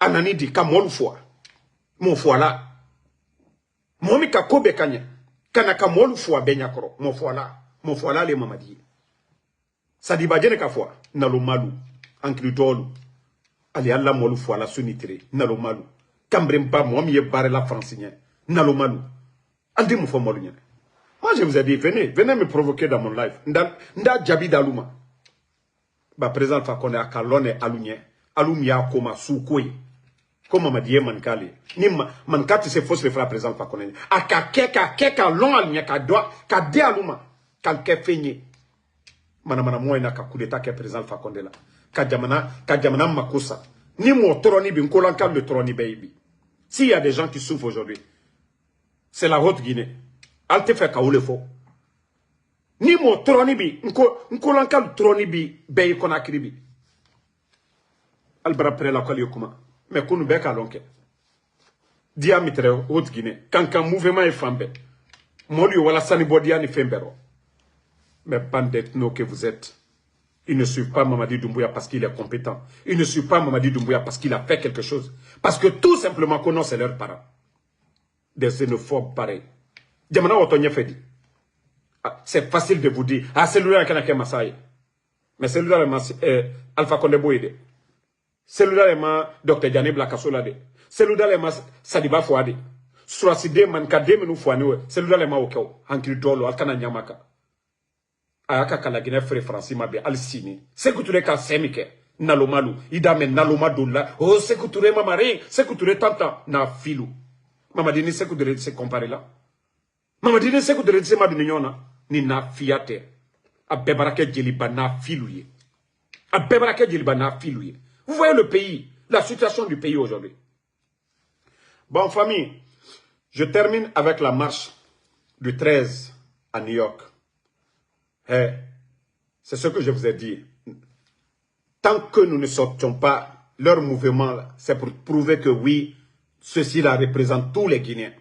Anani di Kamol foi. Mon foi là. Momi Kakobe Kanye. Kanaka Molu foi Benyakoro. Mon foi là, les Mamadi. Sadiba Djene Kafwa. Nalo Malou. Ankritolu. Ali Allah Molu foi la sunitre. Nalo Malou. Kambremba Momi Barre la francine. Nalo Malou. Andi Moufo Molunye. Moi je vous ai dit, venez me provoquer dans mon live. Nda Djabi Dalouma. Bah, président Fakone a Kalone Alunye. Alumia Koma Soukouye. Comme m'a dit Mankali. Ni Mankati se fausse le frère président Fakone. A keka long Alunye ka de Aluma. Kalke fenye. Manamana moina ka coup d'état ke président Fakonde la. Ka jamana makosa. Ni mo troni bi nkolanka le troni baby. S'il y a des gens qui souffrent aujourd'hui, c'est la Haute-Guinée. Alte fait kaoule fo. Ni mo troni bi nkolanka le troni bi bayi konakri bi. Albra pre la kwali yokuma. Mais kunu beka lonke. Diamitre Haute-Guinée. Kankan mouvement est fambe. Molu wala sani bodia ni fembero. Mais bande d'ethnos que vous êtes, ils ne suivent pas Mamadi Doumbouya parce qu'il est compétent. Ils ne suivent pas Mamadi Doumbouya parce qu'il a fait quelque chose. Parce que tout simplement, qu'on c'est leurs parents. Des xénophobes pareils. Diamana Otonye Fedi. C'est facile de vous dire. Ah, celui-là, il y a Massaï. Mais celui-là, Alpha Condé Boyede. Celui-là, il y a Dr. Diane Blakasolade. Celui-là, il y a Sadiba Fouade. Suraside Mankade Menou Fouane. Celui-là, il y a Okeo. Hankri Dolo, Alkana Nyamaka. Ayaka kalagine frère Francis Mabe Alcini. Sekouture ka semike. Nalomalu. Idame nalomadoula. Oh, sekouture mamari. Sekouture tanta. Na filou. Mamadini sekouture se comparer là. Mamadini sekouture se maduniona. Ni na fiate. Abebarake djeliba na filouye. Abebarake djeliba na filouye. Vous voyez le pays. La situation du pays aujourd'hui. Bon, famille. Je termine avec la marche du 13 à New York. Hey, c'est ce que je vous ai dit. Tant que nous ne sortions pas leur mouvement, c'est pour prouver que oui, ceci-là représente tous les Guinéens.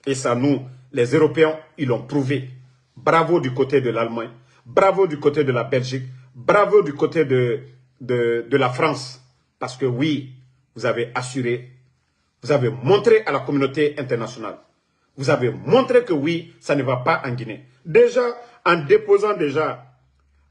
Et ça, nous, les Européens, ils l'ont prouvé. Bravo du côté de l'Allemagne, bravo du côté de la Belgique, bravo du côté de la France. Parce que oui, vous avez assuré, vous avez montré à la communauté internationale. Vous avez montré que oui, ça ne va pas en Guinée. Déjà, en déposant déjà,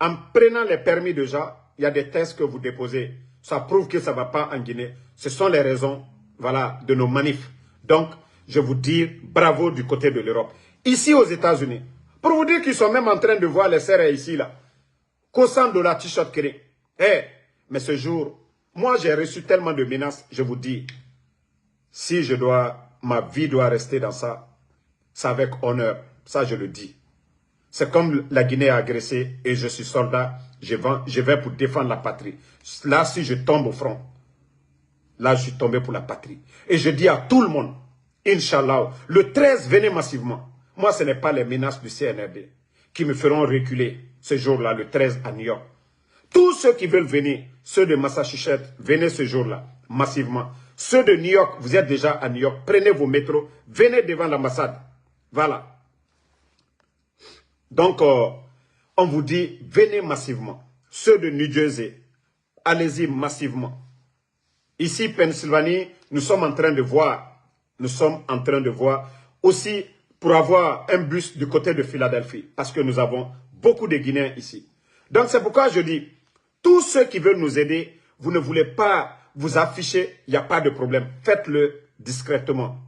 en prenant les permis déjà, il y a des tests que vous déposez. Ça prouve que ça ne va pas en Guinée. Ce sont les raisons, voilà, de nos manifs. Donc, je vous dis bravo du côté de l'Europe. Ici aux États-Unis, pour vous dire qu'ils sont même en train de voir les serres ici, là. $100 t-shirt créé. Eh, mais ce jour, moi j'ai reçu tellement de menaces, je vous dis, si je dois, ma vie doit rester dans ça, c'est avec honneur. Ça, je le dis. C'est comme la Guinée a agressé et je suis soldat, je vais pour défendre la patrie. Là, si je tombe au front, là, je suis tombé pour la patrie. Et je dis à tout le monde, Inch'Allah, le 13, venez massivement. Moi, ce n'est pas les menaces du CNRD qui me feront reculer ce jour-là, le 13 à New York. Tous ceux qui veulent venir, ceux de Massachusetts, venez ce jour-là, massivement. Ceux de New York, vous êtes déjà à New York, prenez vos métros, venez devant l'ambassade. Voilà. Donc, on vous dit, venez massivement. Ceux de New Jersey, allez-y massivement. Ici, Pennsylvanie, nous sommes en train de voir aussi pour avoir un bus du côté de Philadelphie. Parce que nous avons beaucoup de Guinéens ici. Donc, c'est pourquoi je dis, tous ceux qui veulent nous aider, vous ne voulez pas vous afficher, il n'y a pas de problème. Faites-le discrètement.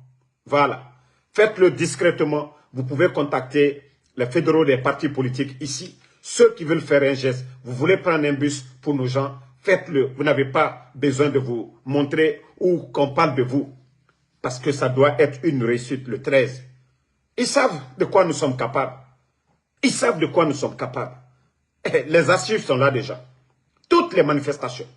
Voilà. Faites-le discrètement. Vous pouvez contacter les fédéraux des partis politiques ici. Ceux qui veulent faire un geste, vous voulez prendre un bus pour nos gens, faites-le. Vous n'avez pas besoin de vous montrer ou qu'on parle de vous. Parce que ça doit être une réussite le 13. Ils savent de quoi nous sommes capables. Ils savent de quoi nous sommes capables. Les archives sont là déjà. Toutes les manifestations.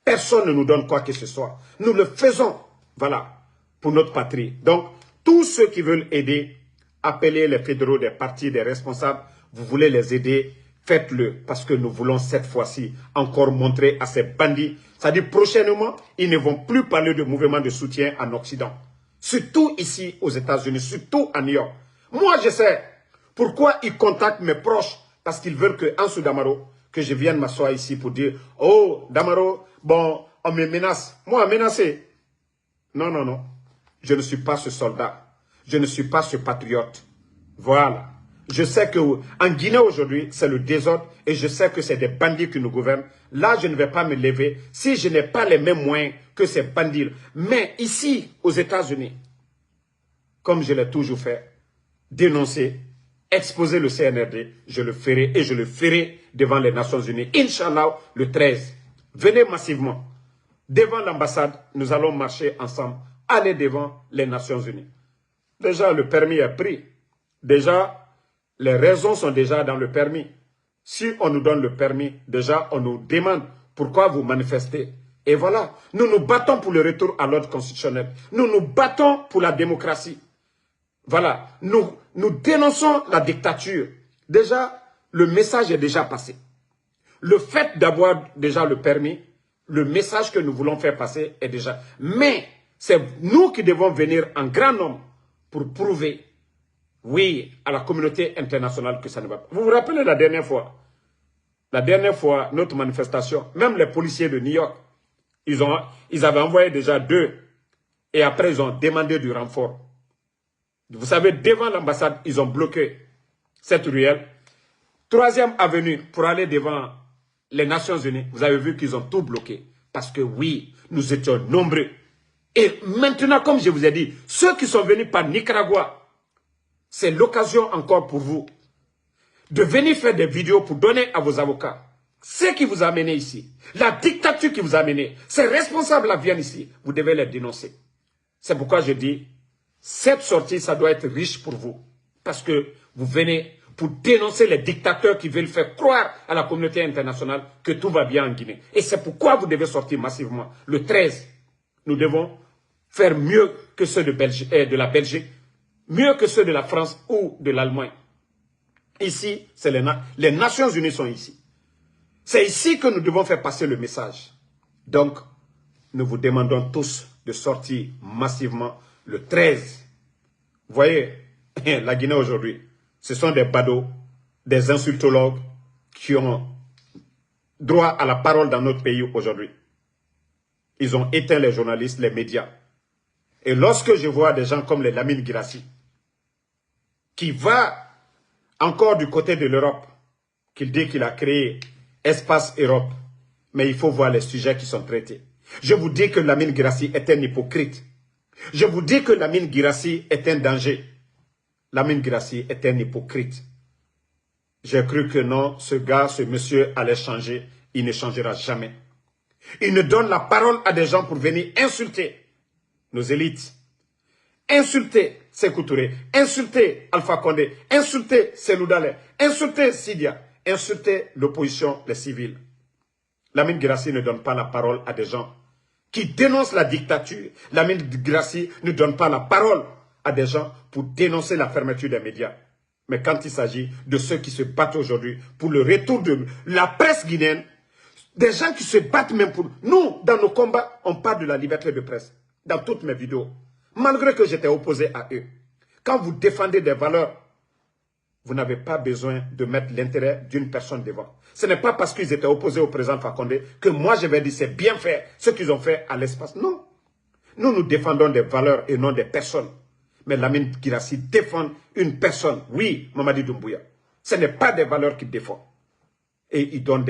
Personne ne nous donne quoi que ce soit. Nous le faisons. Voilà. pour notre patrie. Donc, tous ceux qui veulent aider, appelez les fédéraux des partis, des responsables, vous voulez les aider, faites-le, parce que nous voulons cette fois-ci encore montrer à ces bandits, c'est-à-dire prochainement, ils ne vont plus parler de mouvement de soutien en Occident. Surtout ici aux États-Unis, surtout à New York. Moi, je sais pourquoi ils contactent mes proches, parce qu'ils veulent que Ansou Damaro, que je vienne m'asseoir ici pour dire, oh, Damaro, bon, on me menace. Moi, menacé. Non, non, non. Je ne suis pas ce soldat. Je ne suis pas ce patriote. Voilà. Je sais qu'en Guinée aujourd'hui, c'est le désordre et je sais que c'est des bandits qui nous gouvernent. Là, je ne vais pas me lever si je n'ai pas les mêmes moyens que ces bandits. Mais ici, aux États-Unis, comme je l'ai toujours fait, dénoncer, exposer le CNRD, je le ferai et je le ferai devant les Nations Unies. Inch'Allah, le 13. Venez massivement. Devant l'ambassade, nous allons marcher ensemble. Aller devant les Nations Unies. Déjà, le permis est pris. Déjà, les raisons sont déjà dans le permis. Si on nous donne le permis, déjà, on nous demande pourquoi vous manifestez. Et voilà, nous nous battons pour le retour à l'ordre constitutionnel. Nous nous battons pour la démocratie. Voilà, nous dénonçons la dictature. Déjà, le message est déjà passé. Le fait d'avoir déjà le permis, le message que nous voulons faire passer est déjà... Mais c'est nous qui devons venir en grand nombre pour prouver, oui, à la communauté internationale que ça ne va pas. Vous vous rappelez la dernière fois? La dernière fois, notre manifestation, même les policiers de New York, ils avaient envoyé déjà 2 et après ils ont demandé du renfort. Vous savez, devant l'ambassade, ils ont bloqué cette ruelle. 3e avenue pour aller devant les Nations Unies. Vous avez vu qu'ils ont tout bloqué. Parce que oui, nous étions nombreux. Et maintenant, comme je vous ai dit, ceux qui sont venus par Nicaragua, c'est l'occasion encore pour vous de venir faire des vidéos pour donner à vos avocats. Ce qui vous a amené ici, la dictature qui vous a amené, ces responsables-là viennent ici, vous devez les dénoncer. C'est pourquoi je dis, cette sortie, ça doit être riche pour vous. Parce que vous venez pour dénoncer les dictateurs qui veulent faire croire à la communauté internationale que tout va bien en Guinée. Et c'est pourquoi vous devez sortir massivement. Le 13, nous devons faire mieux que ceux de la Belgique, mieux que ceux de la France ou de l'Allemagne. Ici, c'est les Nations Unies sont ici. C'est ici que nous devons faire passer le message. Donc, nous vous demandons tous de sortir massivement le 13. Vous voyez, la Guinée aujourd'hui, ce sont des badauds, des insultologues qui ont droit à la parole dans notre pays aujourd'hui. Ils ont éteint les journalistes, les médias. Et lorsque je vois des gens comme les Lamine Guirassy, qui va encore du côté de l'Europe, qu'il dit qu'il a créé Espace Europe, mais il faut voir les sujets qui sont traités. Je vous dis que Lamine Guirassy est un hypocrite. Je vous dis que Lamine Guirassy est un danger. Lamine Guirassy est un hypocrite. J'ai cru que non, ce gars, ce monsieur allait changer. Il ne changera jamais. Il ne donne la parole à des gens pour venir insulter nos élites. Insulter Sékou Touré, insulter Alpha Condé, insulter Selou Dalé, insulter Sidia, insulter l'opposition, les civils. Lamine Guirassy ne donne pas la parole à des gens qui dénoncent la dictature. Lamine Guirassy ne donne pas la parole à des gens pour dénoncer la fermeture des médias. Mais quand il s'agit de ceux qui se battent aujourd'hui pour le retour de la presse guinéenne, des gens qui se battent même pour... Nous, dans nos combats, on parle de la liberté de presse. Dans toutes mes vidéos. Malgré que j'étais opposé à eux. Quand vous défendez des valeurs, vous n'avez pas besoin de mettre l'intérêt d'une personne devant. Ce n'est pas parce qu'ils étaient opposés au président Fakonde que moi je vais dire c'est bien fait ce qu'ils ont fait à l'espace. Non. Nous défendons des valeurs et non des personnes. Mais Lamine Guirassy défend une personne. Oui, Mamadi Doumbouya. Ce n'est pas des valeurs qu'il défend. Et il donne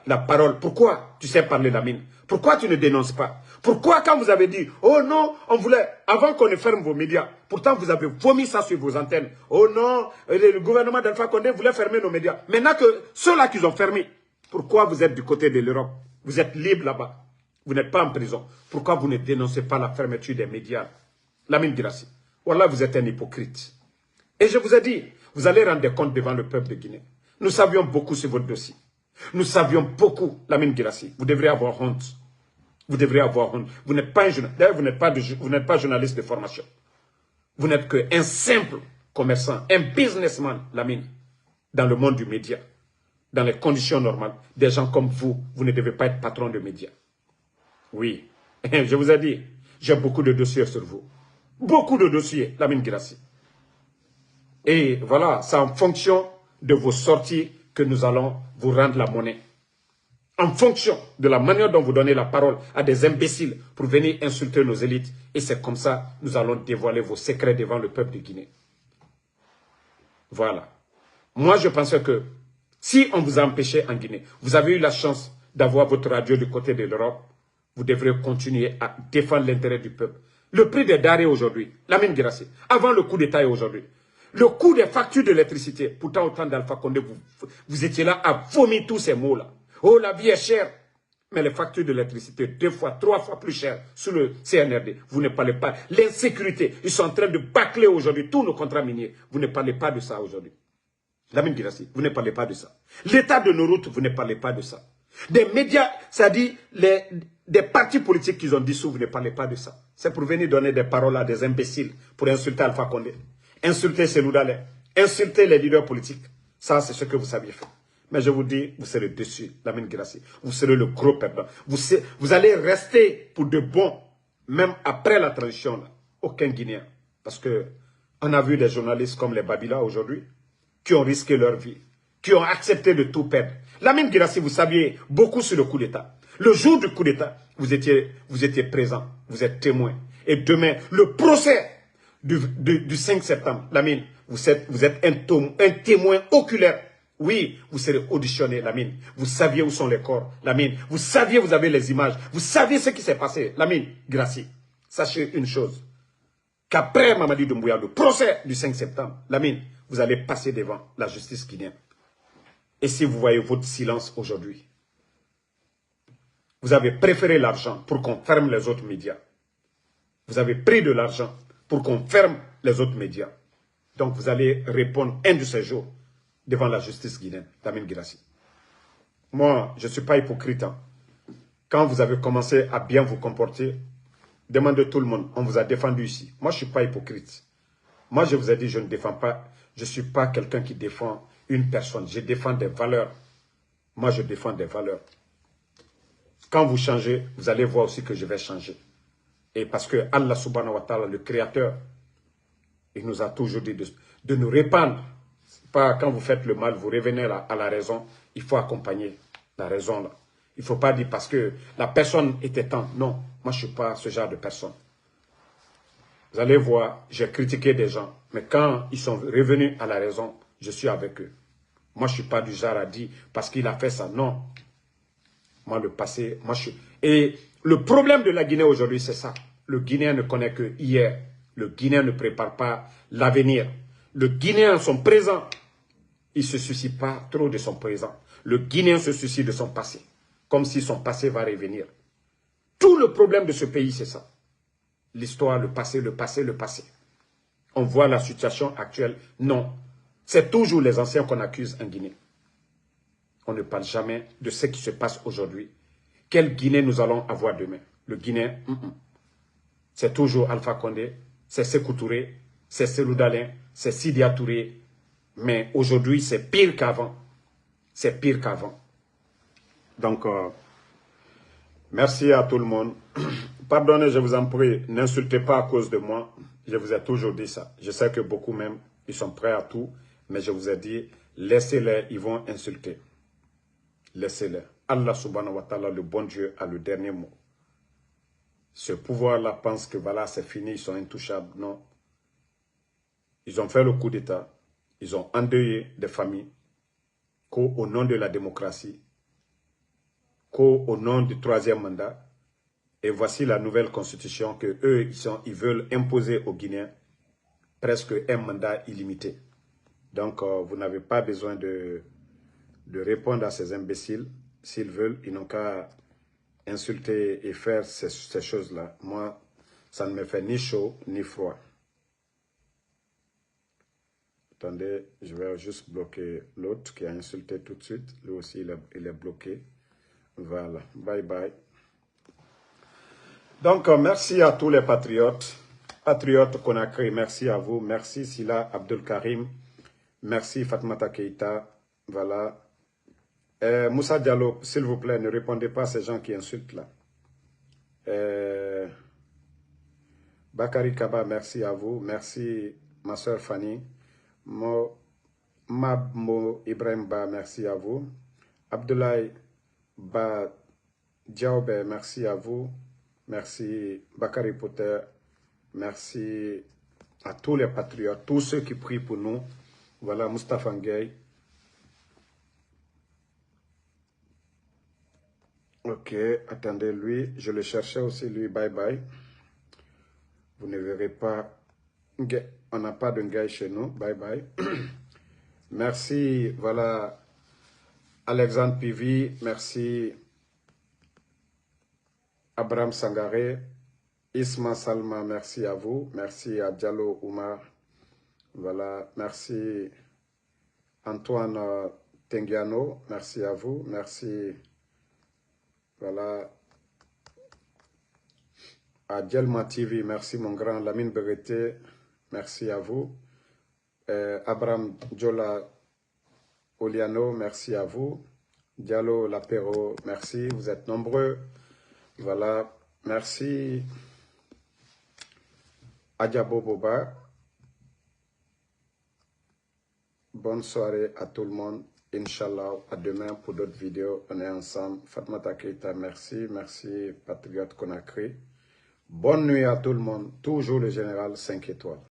la parole. Pourquoi tu sais parler, Lamine? Pourquoi tu ne dénonces pas? Pourquoi quand vous avez dit, oh non, on voulait, avant qu'on ne ferme vos médias, pourtant vous avez vomi ça sur vos antennes. Oh non, le gouvernement d'Alpha Condé voulait fermer nos médias. Maintenant que ceux-là qu'ils ont fermés, pourquoi vous êtes du côté de l'Europe? Vous êtes libre là-bas. Vous n'êtes pas en prison. Pourquoi vous ne dénoncez pas la fermeture des médias? Lamine Guirassy, voilà, vous êtes un hypocrite. Et je vous ai dit, vous allez rendre compte devant le peuple de Guinée. Nous savions beaucoup sur votre dossier. Nous savions beaucoup, Lamine Guirassy. Vous devrez avoir honte. Vous devrez avoir honte. Vous n'êtes pas un journaliste. D'ailleurs, vous n'êtes pas journaliste de formation. Vous n'êtes qu'un simple commerçant, un businessman, Lamine, dans le monde du média. Dans les conditions normales, des gens comme vous, vous ne devez pas être patron de médias. Oui, je vous ai dit, j'ai beaucoup de dossiers sur vous. Beaucoup de dossiers, Lamine Guirassy. Et voilà, c'est en fonction de vos sorties que nous allons vous rendre la monnaie. En fonction de la manière dont vous donnez la parole à des imbéciles pour venir insulter nos élites. Et c'est comme ça que nous allons dévoiler vos secrets devant le peuple de Guinée. Voilà. Moi, je pensais que si on vous a empêché en Guinée, vous avez eu la chance d'avoir votre radio du côté de l'Europe, vous devrez continuer à défendre l'intérêt du peuple. Le prix des denrées aujourd'hui, Lamine Guirassy, avant le coup d'État et aujourd'hui, le coût des factures d'électricité, pourtant au temps d'Alpha Condé, vous étiez là à vomir tous ces mots-là. Oh, la vie est chère. Mais les factures d'électricité, 2 fois, 3 fois plus chères sous le CNRD. Vous ne parlez pas. L'insécurité, ils sont en train de bâcler aujourd'hui tous nos contrats miniers. Vous ne parlez pas de ça aujourd'hui. Lamine Guirassy, vous ne parlez pas de ça. L'état de nos routes, vous ne parlez pas de ça. Des médias, c'est-à-dire des partis politiques qu'ils ont dissous, vous ne parlez pas de ça. C'est pour venir donner des paroles à des imbéciles pour insulter Alpha Condé, insulter Cellou Dalein, insulter les leaders politiques. Ça, c'est ce que vous saviez faire. Mais je vous dis, vous serez déçus, Lamine Guirassy. Vous serez le gros perdant. Vous allez rester pour de bon, même après la transition, là, aucun Guinéen. Parce que on a vu des journalistes comme les Babila aujourd'hui, qui ont risqué leur vie, qui ont accepté de tout perdre. Lamine Guirassy, vous saviez beaucoup sur le coup d'État. Le jour du coup d'État, vous étiez présent, vous êtes témoin. Et demain, le procès du 5 septembre, Lamine, vous êtes un témoin oculaire. Oui, vous serez auditionné, Lamine. Vous saviez où sont les corps, Lamine. Vous saviez, vous avez les images. Vous saviez ce qui s'est passé, Lamine Guirassy. Sachez une chose, qu'après Mamadi Doumbouya, le procès du 5 septembre, Lamine, vous allez passer devant la justice guinéenne. Et si vous voyez votre silence aujourd'hui, vous avez préféré l'argent pour qu'on ferme les autres médias. Vous avez pris de l'argent pour qu'on ferme les autres médias. Donc vous allez répondre un de ces jours devant la justice guinéenne, Lamine Guirassy. Moi, je ne suis pas hypocrite. Hein. Quand vous avez commencé à bien vous comporter, demandez tout le monde, on vous a défendu ici. Moi, je ne suis pas hypocrite. Moi, je vous ai dit, je ne défends pas, je ne suis pas quelqu'un qui défend une personne. Je défends des valeurs. Moi, je défends des valeurs. Quand vous changez, vous allez voir aussi que je vais changer. Et parce que Allah subhanahu wa ta'ala, le créateur, il nous a toujours dit de nous répandre. Pas quand vous faites le mal, vous revenez à la raison. Il faut accompagner la raison là. Il ne faut pas dire parce que la personne était temps. Non, moi je ne suis pas ce genre de personne. Vous allez voir, j'ai critiqué des gens. Mais quand ils sont revenus à la raison, je suis avec eux. Moi je ne suis pas du genre à dire parce qu'il a fait ça. Non. Moi le passé, moi je suis... Et le problème de la Guinée aujourd'hui, c'est ça. Le Guinéen ne connaît que hier. Le Guinéen ne prépare pas l'avenir. Le Guinéen, son présent, il ne se soucie pas trop de son présent. Le Guinéen se soucie de son passé. Comme si son passé va revenir. Tout le problème de ce pays, c'est ça. L'histoire, le passé, le passé, le passé. On voit la situation actuelle. Non. C'est toujours les anciens qu'on accuse en Guinée. On ne parle jamais de ce qui se passe aujourd'hui. Quelle Guinée nous allons avoir demain? Le Guinéen, c'est toujours Alpha Condé, c'est Sékou Touré, c'est Cellou Dalein, c'est Sidia Touré. Mais aujourd'hui, c'est pire qu'avant. C'est pire qu'avant. Donc, merci à tout le monde. Pardonnez, je vous en prie, n'insultez pas à cause de moi. Je vous ai toujours dit ça. Je sais que beaucoup même, ils sont prêts à tout. Mais je vous ai dit, laissez-les, ils vont insulter. Laissez-les. Allah subhanahu wa ta'ala, le bon Dieu, a le dernier mot. Ce pouvoir-là pense que voilà, c'est fini, ils sont intouchables. Non. Ils ont fait le coup d'État. Ils ont endeuillé des familles. Qu'au nom de la démocratie, qu'au nom du 3e mandat. Et voici la nouvelle constitution que eux, ils veulent imposer aux Guinéens. Presque un mandat illimité. Donc, vous n'avez pas besoin de répondre à ces imbéciles. S'ils veulent, ils n'ont qu'à insulter et faire ces choses-là. Moi, ça ne me fait ni chaud ni froid. Attendez, je vais juste bloquer l'autre qui a insulté tout de suite. Lui aussi, il est bloqué. Voilà. Bye bye. Donc, merci à tous les patriotes. Patriotes Conakry, merci à vous. Merci Sila Abdul Karim. Merci Fatmata Keita. Voilà. Moussa Diallo, s'il vous plaît, ne répondez pas à ces gens qui insultent là. Bakari Kaba, merci à vous. Merci ma soeur Fanny. Mabmo Ibrahim Ba, merci à vous. Abdoulaye Ba Diaobe, merci à vous. Merci Bakari Potter. Merci à tous les patriotes, tous ceux qui prient pour nous. Voilà, Moustapha Ngueye. Ok, attendez, lui, je le cherchais aussi, lui, bye bye. Vous ne verrez pas, on n'a pas de Ngueye chez nous, bye bye. Merci, voilà, Alexandre Pivi, merci, Abraham Sangaré, Isma Salma, merci à vous, merci à Diallo Oumar, voilà, merci Antoine Tengiano, merci à vous, merci, voilà, à Djelma TV, merci mon grand Lamine Bereté, merci à vous. Abraham Djola Oliano, merci à vous. Diallo Lapero, merci, vous êtes nombreux. Voilà, merci. Adjabo Boba, bonne soirée à tout le monde. Inch'Allah, à demain pour d'autres vidéos. On est ensemble. Fatmata Keita, merci. Merci, Patriote Conakry. Bonne nuit à tout le monde. Toujours le général 5 étoiles.